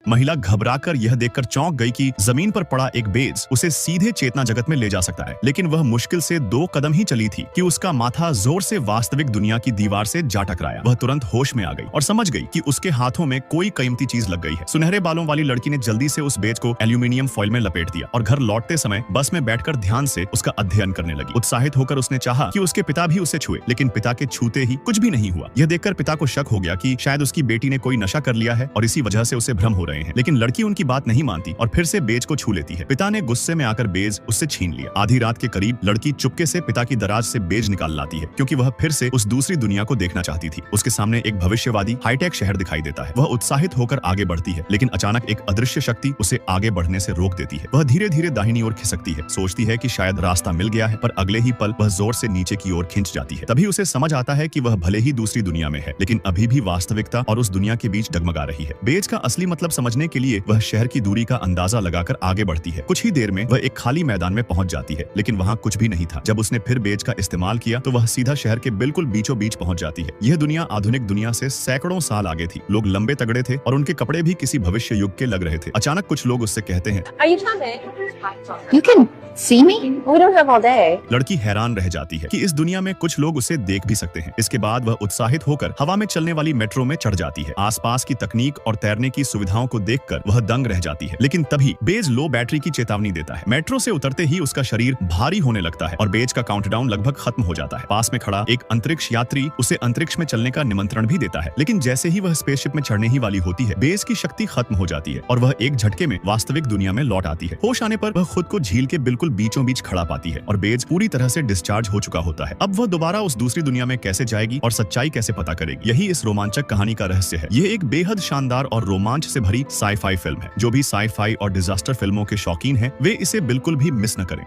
महिला घबराकर यह देखकर चौंक गई कि जमीन पर पड़ा एक बेज उसे सीधे चेतना जगत में ले जा सकता है, लेकिन वह मुश्किल से 2 कदम ही चली थी कि उसका माथा जोर से वास्तविक दुनिया की दीवार से जा टकराया। वह तुरंत होश में आ गई और समझ गई कि उसके हाथों में कोई कीमती चीज लग गई है। सुनहरे बालों वाली लड़की ने जल्दी से उस बेज को एल्यूमिनियम फॉइल में लपेट दिया और घर लौटते समय बस में बैठकर ध्यान से उसका अध्ययन करने लगी। उत्साहित होकर उसने चाहा कि उसके पिता भी उसे छुए, लेकिन पिता के छूते ही कुछ भी नहीं हुआ। यह देखकर पिता को शक हो गया कि शायद उसकी बेटी ने कोई नशा कर लिया है और इसी वजह से उसे भ्रम हो रहे हैं, लेकिन लड़की उनकी बात नहीं मानती और फिर से बेज को छू लेती है। पिता ने गुस्से में आकर बेज उससे छीन लिया। आधी रात के करीब लड़की चुपके से पिता की दराज से बेज निकाल लाती है, क्योंकि वह फिर से उस दूसरी दुनिया को देखना चाहती थी। उसके सामने एक भविष्यवादी हाईटेक शहर दिखाई देता है। वह उत्साहित होकर आगे बढ़ती है, लेकिन अचानक एक अदृश्य शक्ति उसे आगे बढ़ने से रोक देती है। वह धीरे धीरे दाहिनी ओर खिसकती है, सोचती है कि शायद रास्ता मिल गया है, पर अगले ही पल वह जोर से नीचे की ओर खिंच जाती है। तभी उसे समझ आता है कि वह भले ही दूसरी दुनिया में है, लेकिन अभी भी वास्तविकता और उस दुनिया के बीच डगमगा रही है। बेज का असली मतलब समझने के लिए वह शहर की दूरी का अंदाजा लगाकर आगे बढ़ती है। कुछ ही देर में वह एक खाली मैदान में पहुंच जाती है, लेकिन वहां कुछ भी नहीं था। जब उसने फिर बेज का इस्तेमाल किया तो वह सीधा शहर के बिल्कुल बीचों बीच पहुंच जाती है। यह दुनिया आधुनिक दुनिया से सैकड़ों साल आगे थी। लोग लंबे तगड़े थे और उनके कपड़े भी किसी भविष्य युग के लग रहे थे। अचानक कुछ लोग उससे कहते हैं, Are you coming? You can see me? We don't have all day. लड़की हैरान रह जाती है कि इस दुनिया में कुछ लोग उसे देख भी सकते हैं। इसके बाद वह उत्साहित होकर हवा में चलने वाली मेट्रो में चढ़ जाती है। आसपास की तकनीक और तैरने की सुविधाओं को देखकर वह दंग रह जाती है, लेकिन तभी बेज लो बैटरी की चेतावनी देता है। मेट्रो से उतरते ही उसका शरीर भारी होने लगता है और बेज का काउंटडाउन लगभग खत्म हो जाता है। पास में खड़ा एक अंतरिक्ष यात्री उसे अंतरिक्ष में चलने का निमंत्रण भी देता है, लेकिन जैसे ही वह स्पेसशिप में चढ़ने ही वाली होती है, बेज की शक्ति खत्म हो जाती है और वह एक झटके में वास्तविक दुनिया में लौट आती है। होश आने पर वह खुद को झील के बिल्कुल बीचों बीच खड़ा पाती है और बेज पूरी तरह से डिस्चार्ज हो चुका होता है। अब वह दोबारा उस दूसरी दुनिया में कैसे जाएगी और सच्चाई कैसे पता करेगी, यही इस रोमांचक कहानी का रहस्य है। यह एक बेहद शानदार और रोमांच से भरी साई-फाई फिल्म है। जो भी साई-फाई और डिजास्टर फिल्मों के शौकीन हैं, वे इसे बिल्कुल भी मिस न करें।